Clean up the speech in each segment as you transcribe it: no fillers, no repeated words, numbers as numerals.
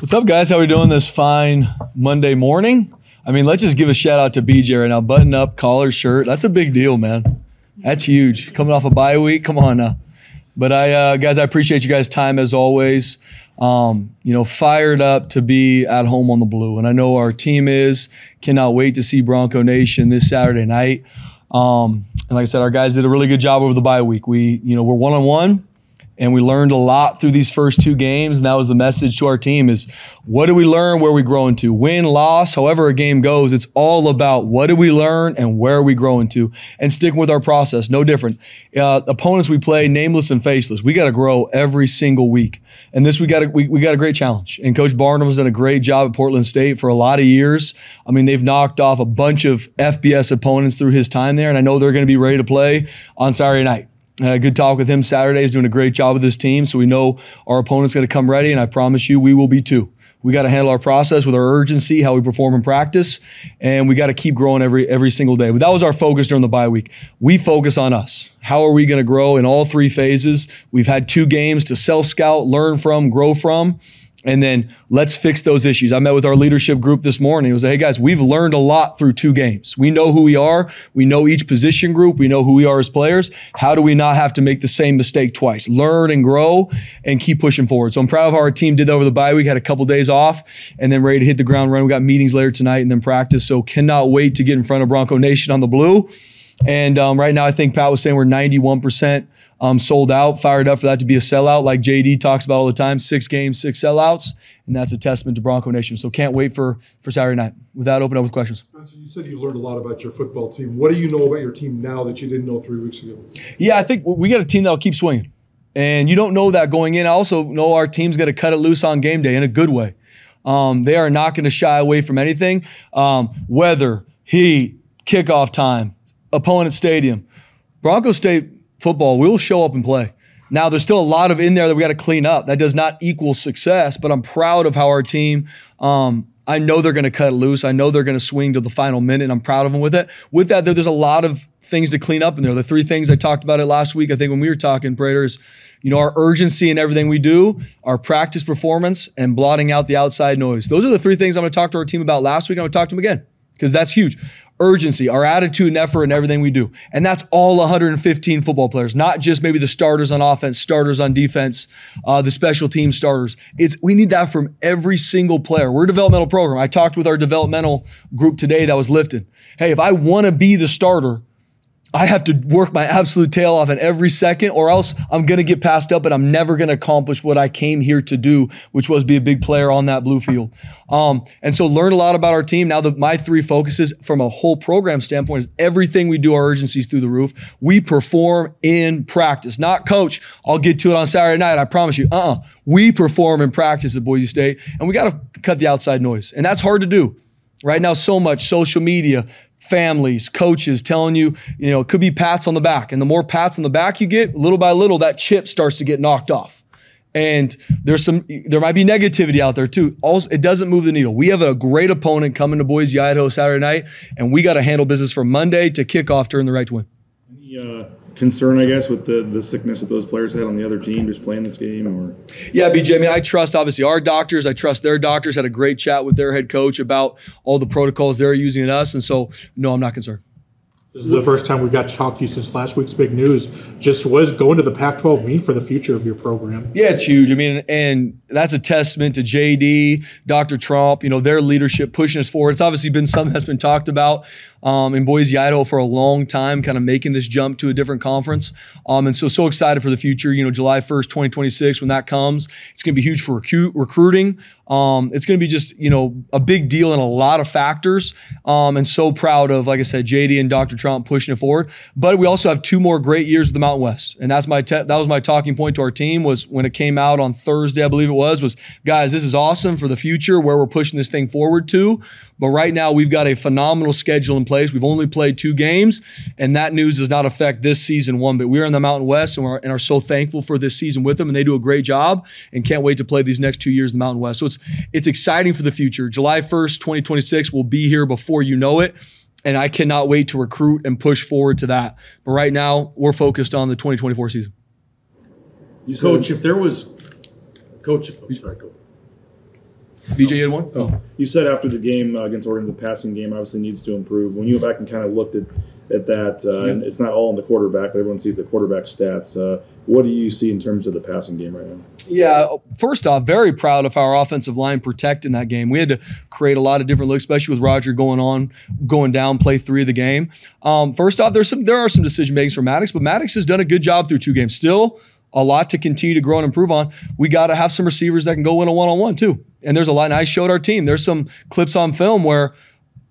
What's up, guys? How we doing this fine Monday morning? I mean, let's just give a shout out to BJ right now. Button up, collar, shirt. That's a big deal, man. That's huge. Coming off a bye week. Come on now. But guys, I appreciate you guys' time as always. Fired up to be at home on the blue. And I know our team is. Cannot wait to see Bronco Nation this Saturday night. And like I said, our guys did a really good job over the bye week. We're one-on-one. And we learned a lot through these first two games, and that was the message to our team is what did we learn, where are we growing to? Win, loss, however a game goes, it's all about what did we learn and where are we growing to and sticking with our process, no different. Opponents we play, nameless and faceless, we got to grow every single week. And this we got a great challenge. And Coach Barnum has done a great job at Portland State for a lot of years. I mean, they've knocked off a bunch of FBS opponents through his time there, and I know they're going to be ready to play on Saturday night. I had a good talk with him Saturday. He's doing a great job with this team, so we know our opponent's going to come ready, and I promise you we will be too. We got to handle our process with our urgency, how we perform in practice, and we got to keep growing every single day. But that was our focus during the bye week. We focus on us. How are we going to grow in all three phases? We've had 2 games to self-scout, learn from, grow from. And then let's fix those issues. I met with our leadership group this morning. It was like, hey guys, we've learned a lot through 2 games. We know who we are. We know each position group. We know who we are as players. How do we not have to make the same mistake twice? Learn and grow and keep pushing forward. So I'm proud of how our team did that over the bye week. Had a couple days off and then ready to hit the ground running. We got meetings later tonight and then practice. So cannot wait to get in front of Bronco Nation on the blue. And right now I think Pat was saying we're 91% sold out, fired up for that to be a sellout like JD talks about all the time, 6 games, 6 sellouts, and that's a testament to Bronco Nation. So can't wait for Saturday night. With that, open up with questions. You said you learned a lot about your football team. What do you know about your team now that you didn't know 3 weeks ago? Yeah, I think we got a team that will keep swinging. And you don't know that going in. I also know our team's going to cut it loose on game day in a good way. They are not going to shy away from anything. Weather, heat, kickoff time, opponent stadium. Bronco State football, we'll show up and play. Now, there's still a lot of in there that we got to clean up. That does not equal success, but I'm proud of how our team, I know they're going to cut it loose. I know they're going to swing to the final minute, and I'm proud of them with it. With that, there's a lot of things to clean up in there. The 3 things I talked about it last week, I think when we were talking, Prater, is our urgency in everything we do, our practice performance, and blotting out the outside noise. Those are the 3 things I'm going to talk to our team about last week. I'm going to talk to them again because that's huge. Urgency, our attitude and effort in everything we do. And that's all 115 football players, not just maybe the starters on offense, starters on defense, the special team starters. We need that from every single player. We're a developmental program. I talked with our developmental group today that was lifting. Hey, if I want to be the starter, I have to work my absolute tail off in every second or else I'm going to get passed up and I'm never going to accomplish what I came here to do, which was be a big player on that blue field. And so learn a lot about our team. Now my 3 focuses from a whole program standpoint is everything we do, our urgencies through the roof. We perform in practice, not coach. I'll get to it on Saturday night. I promise you. We perform in practice at Boise State and we got to cut the outside noise. And that's hard to do. Right now, so much social media, families, coaches telling you, it could be pats on the back. And the more pats on the back you get, little by little, that chip starts to get knocked off. And there might be negativity out there too. Also, it doesn't move the needle. We have a great opponent coming to Boise, Idaho Saturday night, and we got to handle business from Monday to kickoff to earn the right to win. Any concern, I guess, with the sickness that those players had on the other team just playing this game? Or Yeah, BJ, I mean, I trust, obviously, our doctors. I trust their doctors. Had a great chat with their head coach about all the protocols they're using in us. And so, no, I'm not concerned. This is the first time we've got to talk to you since last week's big news. Just was going to the Pac-12 mean for the future of your program? Yeah, it's huge. I mean, and that's a testament to JD, Dr. Trump, their leadership pushing us forward. It's obviously been something that's been talked about in Boise, Idaho for a long time, kind of making this jump to a different conference. And so excited for the future. July 1st, 2026, when that comes, it's going to be huge for recruiting. It's going to be just, a big deal in a lot of factors. And so proud of, like I said, JD and Dr. Trump pushing it forward. But we also have 2 more great years of the Mountain West. And that was my talking point to our team was when it came out on Thursday, I believe it was guys, this is awesome for the future where we're pushing this thing forward to. But right now we've got a phenomenal schedule in place. We've only played 2 games, and that news does not affect this season one bit. We're in the Mountain West and are so thankful for this season with them, and they do a great job and can't wait to play these next 2 years in the Mountain West. So it's exciting for the future. July 1st, 2026 will be here before you know it. And I cannot wait to recruit and push forward to that. But right now, we're focused on the 2024 season. Coach, if there was – Coach – sorry, Coach. DJ, you had one? Oh, you said after the game against Oregon, the passing game obviously needs to improve. When you go back and kind of looked at that, and it's not all in the quarterback, but everyone sees the quarterback stats. What do you see in terms of the passing game right now? Yeah, first off, very proud of how our offensive line protected in that game. We had to create a lot of different looks, especially with Roger going down, play 3 of the game. First off, there are some decision makings for Maddox, but Maddox has done a good job through 2 games. Still a lot to continue to grow and improve on. We got to have some receivers that can go in a one-on-one too. And there's a lot, and I showed our team, there's some clips on film where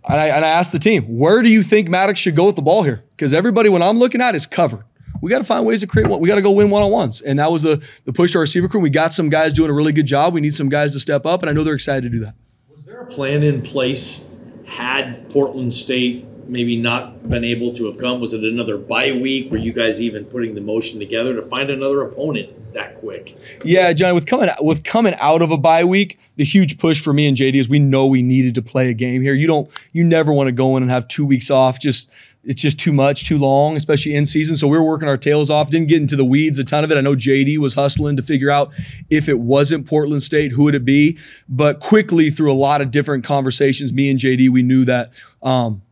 and I asked the team, where do you think Maddox should go with the ball here? Because everybody, when I'm looking at, is covered. We got to find ways to create one. We got to go win one-on-ones. And that was the push to our receiver crew. We got some guys doing a really good job. We need some guys to step up, and I know they're excited to do that. Was there a plan in place had Portland State maybe not been able to have come? Was it another bye week? Were you guys even putting the motion together to find another opponent that quick? Yeah, John, with coming out of a bye week, the huge push for me and JD is we know we needed to play a game here. You never want to go in and have 2 weeks off. It's just too much, too long, especially in season. So we were working our tails off. Didn't get into the weeds a ton of it. I know JD was hustling to figure out if it wasn't Portland State, who would it be? But quickly, through a lot of different conversations, me and JD, we knew that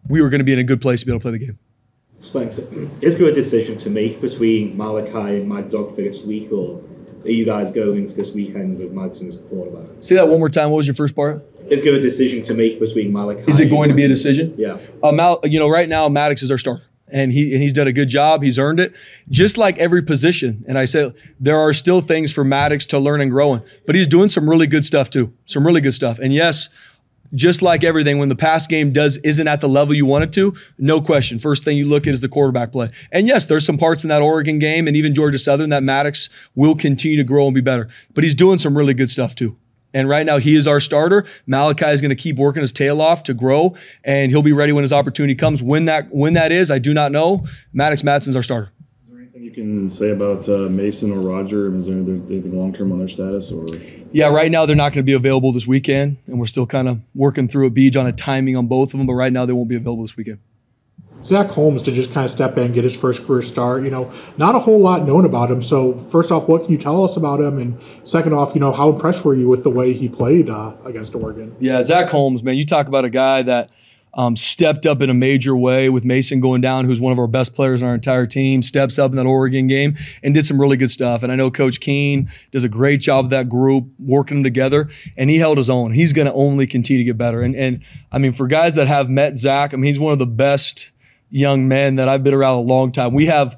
we were going to be in a good place to be able to play the game. Spencer, is there a decision to make between Malachi and Mad Dog for this week, or are you guys going into this weekend with Madsen as a quarterback? Say that one more time. What was your first part? Is there a decision to make between Malachi? Is it going to be a decision? Yeah. Right now, Maddox is our starter. And he's done a good job. He's earned it. Just like every position. And I said there are still things for Maddox to learn and grow in. But he's doing some really good stuff too. Some really good stuff. And yes, just like everything, when the pass game isn't at the level you want it to, no question. First thing you look at is the quarterback play. And yes, there's some parts in that Oregon game and even Georgia Southern that Maddox will continue to grow and be better. But he's doing some really good stuff too. And right now, he is our starter. Malachi is going to keep working his tail off to grow, and he'll be ready when his opportunity comes. When that is, I do not know. Maddox Madsen's our starter. Is there anything you can say about Mason or Roger? Is there anything long-term on their status? Or? Yeah, right now they're not going to be available this weekend, and we're still kind of working through a beach on a timing on both of them, but right now they won't be available this weekend. Zach Holmes to just kind of step in, get his first career start. Not a whole lot known about him. So first off, what can you tell us about him? And second off, how impressed were you with the way he played against Oregon? Yeah, Zach Holmes, man, you talk about a guy that stepped up in a major way with Mason going down, who's one of our best players on our entire team, steps up in that Oregon game and did some really good stuff. And I know Coach Keene does a great job of that group, working them together, and he held his own. He's going to only continue to get better. And I mean, for guys that have met Zach, I mean, he's one of the best young men that I've been around a long time. We have,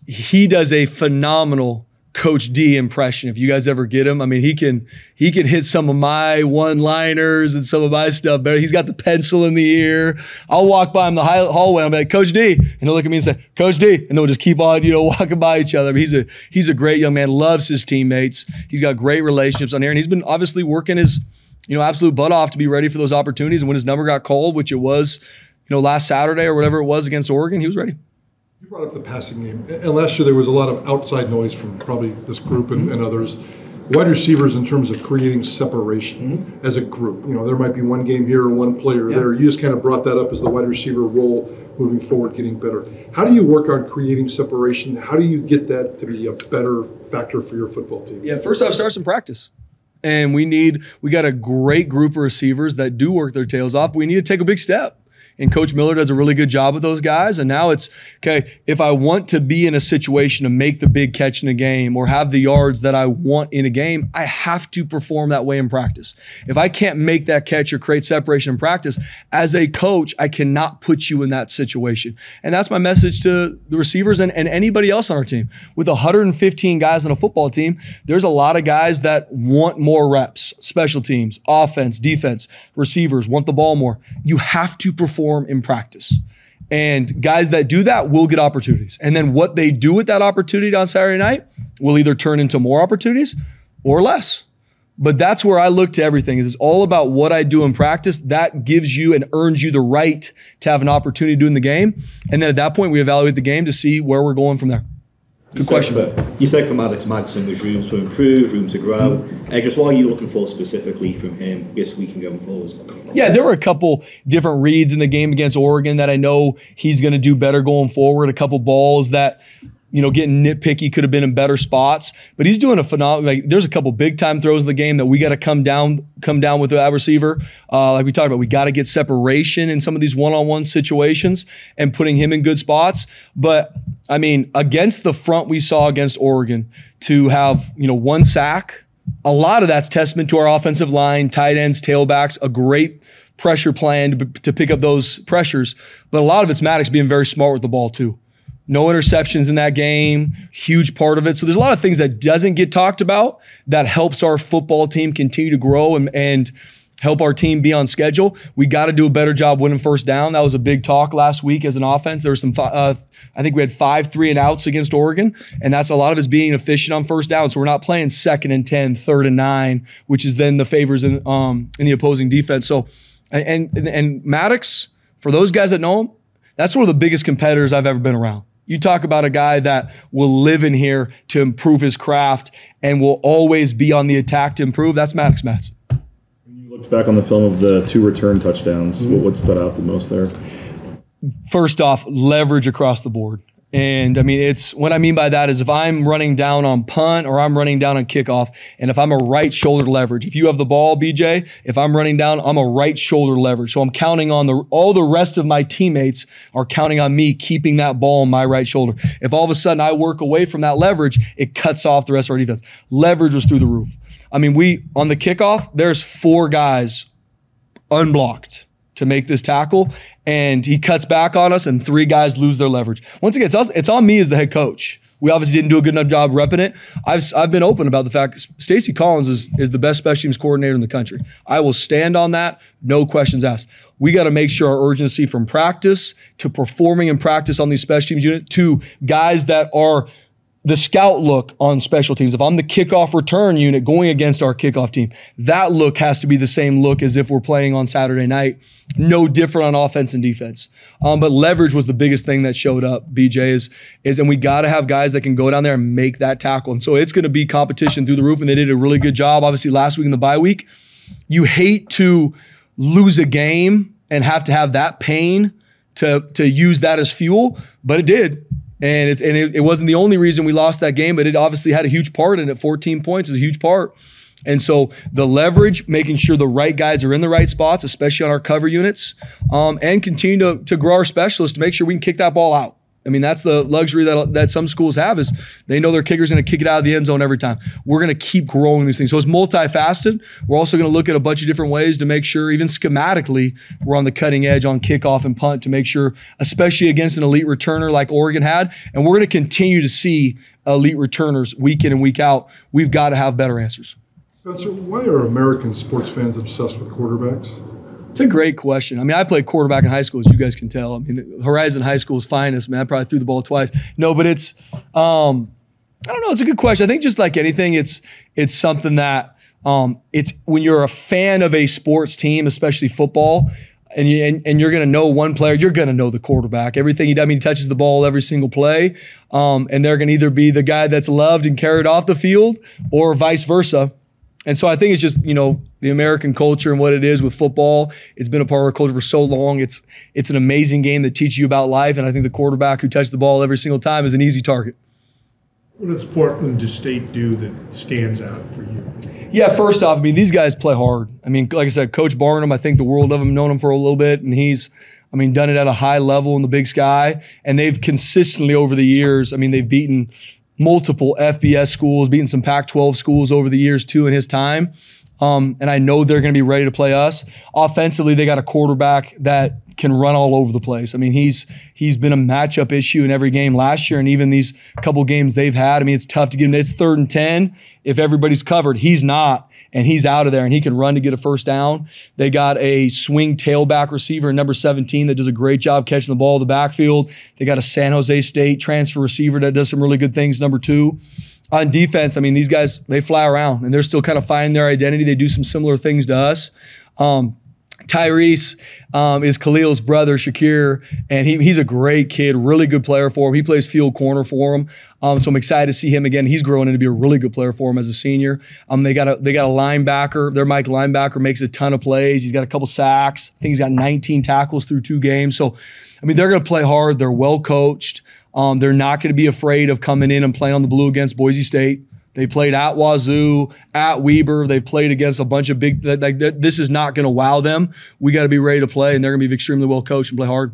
he does a phenomenal Coach D impression. If you guys ever get him, I mean, he can hit some of my one-liners and some of my stuff better. He's got the pencil in the ear. I'll walk by him the hallway. I'm like, Coach D, and he'll look at me and say, Coach D, and then we'll just keep on, walking by each other. I mean, he's a great young man. Loves his teammates. He's got great relationships on here, and he's been obviously working his, absolute butt off to be ready for those opportunities. And when his number got called, which it was, last Saturday or whatever it was against Oregon, he was ready. You brought up the passing game. And last year there was a lot of outside noise from probably this group and others. Wide receivers in terms of creating separation as a group. There might be one game here or one player there. You just kind of brought that up as the wide receiver role moving forward, getting better. How do you work on creating separation? How do you get that to be a better factor for your football team? Yeah, first off, start some practice. And we got a great group of receivers that do work their tails off. We need to take a big step. And Coach Miller does a really good job with those guys. And now it's, okay, if I want to be in a situation to make the big catch in a game or have the yards that I want in a game, I have to perform that way in practice. If I can't make that catch or create separation in practice, as a coach, I cannot put you in that situation. And that's my message to the receivers and anybody else on our team. With 115 guys on a football team, there's a lot of guys that want more reps, special teams, offense, defense, receivers, want the ball more. You have to perform in practice. And guys that do that will get opportunities. And then what they do with that opportunity on Saturday night will either turn into more opportunities or less. But that's where I look to everything. It's all about what I do in practice. That gives you and earns you the right to have an opportunity to do in the game. And then at that point, we evaluate the game to see where we're going from there. Good question. You said for Maddox Madsen there's room to improve, room to grow. Just what are you looking for specifically from him this week and going forward? Yeah, there were a couple different reads in the game against Oregon that I know he's going to do better going forward. A couple balls that getting nitpicky, could have been in better spots, but he's doing a phenomenal. Like, there's a couple big time throws in the game that we got to come down with the wide receiver. Like we talked about, we got to get separation in some of these one-on-one situations and putting him in good spots. But I mean, against the front we saw against Oregon, to have 1 sack, a lot of that's testament to our offensive line, tight ends, tailbacks, a great pressure plan to pick up those pressures. But a lot of it's Maddox being very smart with the ball too. No interceptions in that game, huge part of it. So there's a lot of things that doesn't get talked about that helps our football team continue to grow and help our team be on schedule. We got to do a better job winning first down. That was a big talk last week as an offense. There was some, I think we had 5 3-and-outs against Oregon, and that's a lot of us being efficient on first down. So we're not playing 2nd and 10, 3rd and 9, which is then the favors in the opposing defense. So, and Maddox, for those guys that know him, that's one of the biggest competitors I've ever been around. You talk about a guy that will live in here to improve his craft and will always be on the attack to improve. That's Maddox Madsen. When you looked back on the film of the 2 return touchdowns, what stood out the most there? First off, leverage across the board. And I mean, what I mean by that is if I'm running down on punt or I'm running down on kickoff, and if I'm a right shoulder leverage, if you have the ball, BJ, if I'm running down, I'm a right shoulder leverage. So I'm counting on all the rest of my teammates are counting on me keeping that ball on my right shoulder. If all of a sudden I work away from that leverage, it cuts off the rest of our defense. Leverage was through the roof. I mean, on the kickoff, there's 4 guys unblocked to make this tackle, and he cuts back on us, and 3 guys lose their leverage. Once again, it's on me as the head coach. We obviously didn't do a good enough job repping it. I've been open about the fact Stacey Collins is the best special teams coordinator in the country. I will stand on that, no questions asked. We got to make sure our urgency from practice to performing in practice on these special teams unit to guys that are the scout look on special teams. If I'm the kickoff return unit going against our kickoff team, that look has to be the same look as if we're playing on Saturday night. No different on offense and defense. But leverage was the biggest thing that showed up, BJ, and we got to have guys that can go down there and make that tackle. And so it's going to be competition through the roof, and they did a really good job. Obviously, last week in the bye week, you hate to lose a game and have to have that pain to use that as fuel, but it did. And it wasn't the only reason we lost that game, but it obviously had a huge part in it. 14 points is a huge part. And so the leverage, making sure the right guys are in the right spots, especially on our cover units, and continue to grow our specialists to make sure we can kick that ball out. I mean, that's the luxury that some schools have, is they know their kicker's going to kick it out of the end zone every time. We're going to keep growing these things. So it's multifaceted. We're also going to look at a bunch of different ways to make sure, even schematically, we're on the cutting edge on kickoff and punt to make sure, especially against an elite returner like Oregon had, and we're going to continue to see elite returners week in and week out. We've got to have better answers. Spencer, why are American sports fans obsessed with quarterbacks? It's a great question. I mean, I played quarterback in high school, as you guys can tell. I mean, Horizon High School's finest, man. I probably threw the ball twice. No, but it's, I don't know. It's a good question. I think just like anything, it's something that it's when you're a fan of a sports team, especially football, and you're going to know one player, you're going to know the quarterback. Everything he does, I mean, he touches the ball every single play, and they're going to either be the guy that's loved and carried off the field or vice versa. And so I think it's just, the American culture and what it is with football. It's been a part of our culture for so long. It's an amazing game that teaches you about life. And I think the quarterback who touches the ball every single time is an easy target. What does Portland State do that stands out for you? Yeah, first off, I mean, these guys play hard. I mean, like I said, Coach Barnum, I think the world of him, known him for a little bit, and he's, done it at a high level in the Big Sky. And they've consistently over the years, they've beaten multiple FBS schools, beating some Pac-12 schools over the years too in his time. And I know they're going to be ready to play us. Offensively, they got a quarterback that can run all over the place. I mean, he's been a matchup issue in every game last year, and even these couple games they've had. I mean, it's tough to get him. It's 3rd and 10. If everybody's covered, he's not, and he's out of there, and he can run to get a first down. They got a swing tailback receiver, number 17, that does a great job catching the ball in the backfield. They got a San Jose State transfer receiver that does some really good things, number 2. On defense, these guys, they fly around, and they're still kind of finding their identity. They do some similar things to us. Tyrese is Khalil's brother, Shakir, and he's a great kid, really good player for him. He plays field corner for him, so I'm excited to see him again. He's growing into be a really good player for him as a senior. They got a linebacker. Their Mike linebacker makes a ton of plays. He's got a couple sacks. I think he's got 19 tackles through 2 games. So, I mean, they're going to play hard. They're well coached. They're not going to be afraid of coming in and playing on the blue against Boise State. They played at Wazoo, at Weber. They played against a bunch of big. This is not going to wow them. We got to be ready to play, and they're going to be extremely well coached and play hard.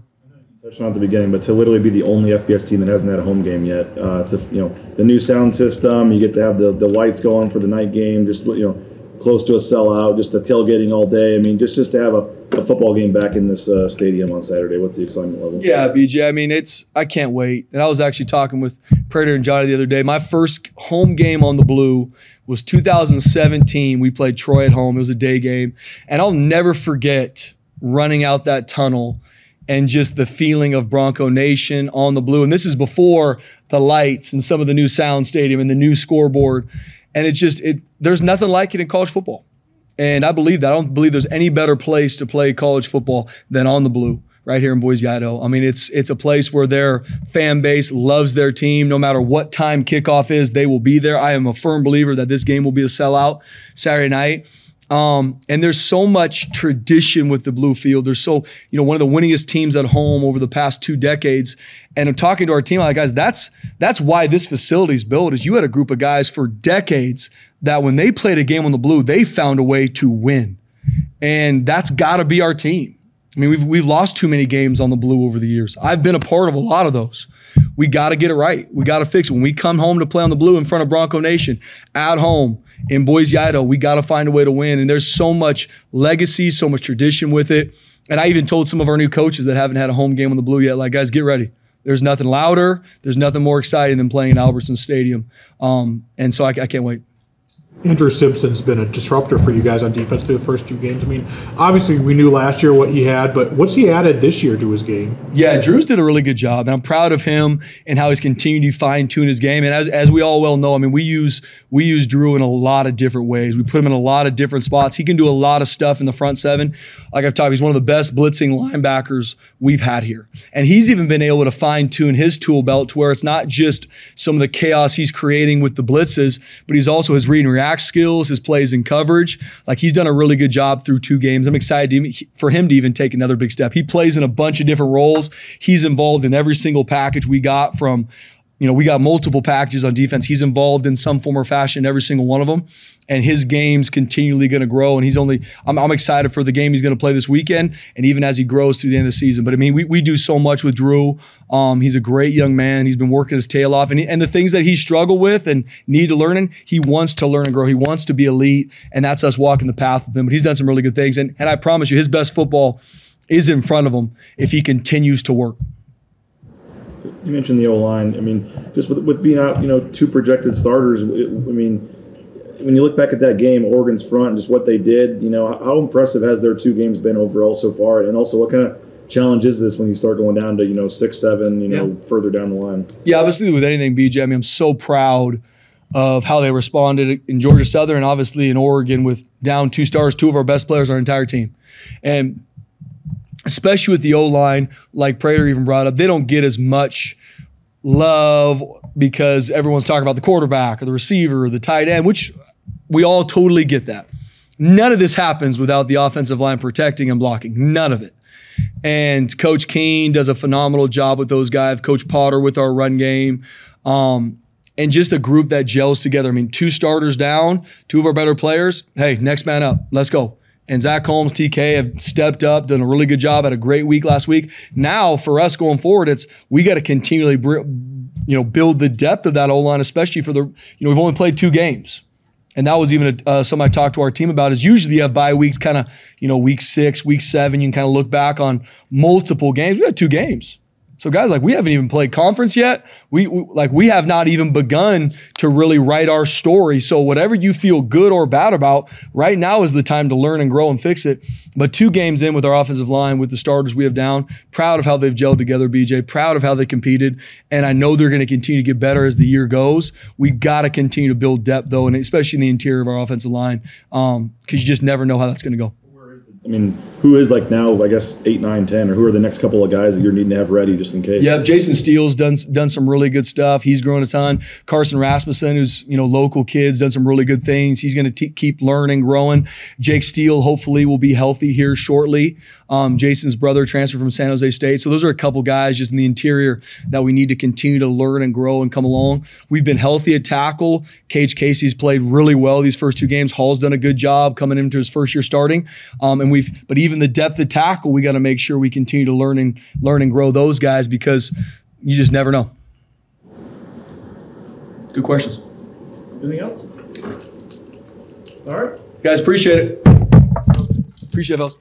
Touched on at the beginning, but to literally be the only FBS team that hasn't had a home game yet. The new sound system. You get to have the lights going for the night game. Just close to a sellout. Just the tailgating all day. I mean, just to have a football game back in this stadium on Saturday. What's the excitement level? Yeah, BJ. I mean, I can't wait. And I was actually talking with Prater and Johnny the other day. My first home game on the blue was 2017. We played Troy at home. It was a day game. And I'll never forget running out that tunnel and just the feeling of Bronco Nation on the blue. And this is before the lights and some of the new sound stadium and the new scoreboard. And there's nothing like it in college football. And I believe that. I don't believe there's any better place to play college football than on the blue right here in Boise, Idaho. I mean, it's a place where their fan base loves their team. No matter what time kickoff is, they will be there. I am a firm believer that this game will be a sellout Saturday night. And there's so much tradition with the blue field. There's one of the winningest teams at home over the past 2 decades. And I'm talking to our team, like, guys, that's why this facility's built, is you had a group of guys for decades that when they played a game on the blue, they found a way to win. And that's got to be our team. I mean, we've lost too many games on the blue over the years. I've been a part of a lot of those. We got to get it right. We got to fix it. When we come home to play on the blue in front of Bronco Nation, at home in Boise, Idaho, we got to find a way to win. And there's so much legacy, so much tradition with it. And I even told some of our new coaches that haven't had a home game on the blue yet, like, guys, get ready. There's nothing louder. There's nothing more exciting than playing in Albertson Stadium. And so I can't wait. Andrew Simpson's been a disruptor for you guys on defense through the first 2 games. I mean, obviously we knew last year what he had, but what's he added this year to his game? Yeah, Drew's did a really good job, and I'm proud of him and how he's continued to fine-tune his game. And as we all well know, I mean, we use Drew in a lot of different ways. We put him in a lot of different spots. He can do a lot of stuff in the front 7. Like I've talked, he's one of the best blitzing linebackers we've had here. And he's even been able to fine-tune his tool belt to where it's not just some of the chaos he's creating with the blitzes, but he's also his read and react skills, his plays in coverage. Like, he's done a really good job through 2 games. I'm excited for him to even take another big step. He plays in a bunch of different roles. He's involved in every single package we got from, we got multiple packages on defense. He's involved in some form or fashion in every single one of them. And his game's continually going to grow. And I'm excited for the game he's going to play this weekend, and even as he grows through the end of the season. But I mean, we do so much with Drew. He's a great young man. He's been working his tail off. And the things that he struggled with and need to learn in, he wants to learn and grow. He wants to be elite. And that's us walking the path with him. But he's done some really good things. And I promise you, his best football is in front of him if he continues to work. You mentioned the O-line. I mean, just with being out, 2 projected starters, when you look back at that game, Oregon's front, just what they did, how impressive has their 2 games been overall so far? And also, what kind of challenge is this when you start going down to, 6, 7, further down the line? Yeah, obviously with anything, BJ, I mean, I'm so proud of how they responded in Georgia Southern and obviously in Oregon with down 2 stars, 2 of our best players, our entire team. And especially with the O-line, like Prater even brought up, they don't get as much love because everyone's talking about the quarterback or the receiver or the tight end, which we all totally get that. None of this happens without the offensive line protecting and blocking. None of it. And Coach Keene does a phenomenal job with those guys. Coach Potter with our run game. And just a group that gels together. I mean, 2 starters down, 2 of our better players. Hey, next man up. Let's go. And Zach Holmes, TK have stepped up, done a really good job, had a great week last week. Now, for us going forward, we got to continually build the depth of that O-line, especially for we've only played 2 games. And that was even something I talked to our team about, is usually you have bye weeks kind of, week 6, week 7, you can kind of look back on multiple games. We had 2 games. So guys, we haven't even played conference yet. We have not even begun to really write our story. So whatever you feel good or bad about, right now is the time to learn and grow and fix it. But 2 games in with our offensive line, with the starters we have down, proud of how they've gelled together, BJ, proud of how they competed. And I know they're going to continue to get better as the year goes. We got to continue to build depth though, and especially in the interior of our offensive line, because you just never know how that's going to go. I mean, who is like now, I guess, 8, 9, 10, or who are the next couple of guys that you're needing to have ready just in case? Yeah, Jason Steele's done some really good stuff. He's grown a ton. Carson Rasmussen, who's local kids, done some really good things. He's going to keep learning, growing. Jake Steele hopefully will be healthy here shortly. Jason's brother transferred from San Jose State. So those are a couple guys just in the interior that we need to continue to learn and grow and come along. We've been healthy at tackle. Cage Casey's played really well these first 2 games. Hall's done a good job coming into his first year starting. But even the depth of tackle, we got to make sure we continue to learn and grow those guys, because you just never know. Good questions. Anything else? All right. Guys, appreciate it. Appreciate it, fellas.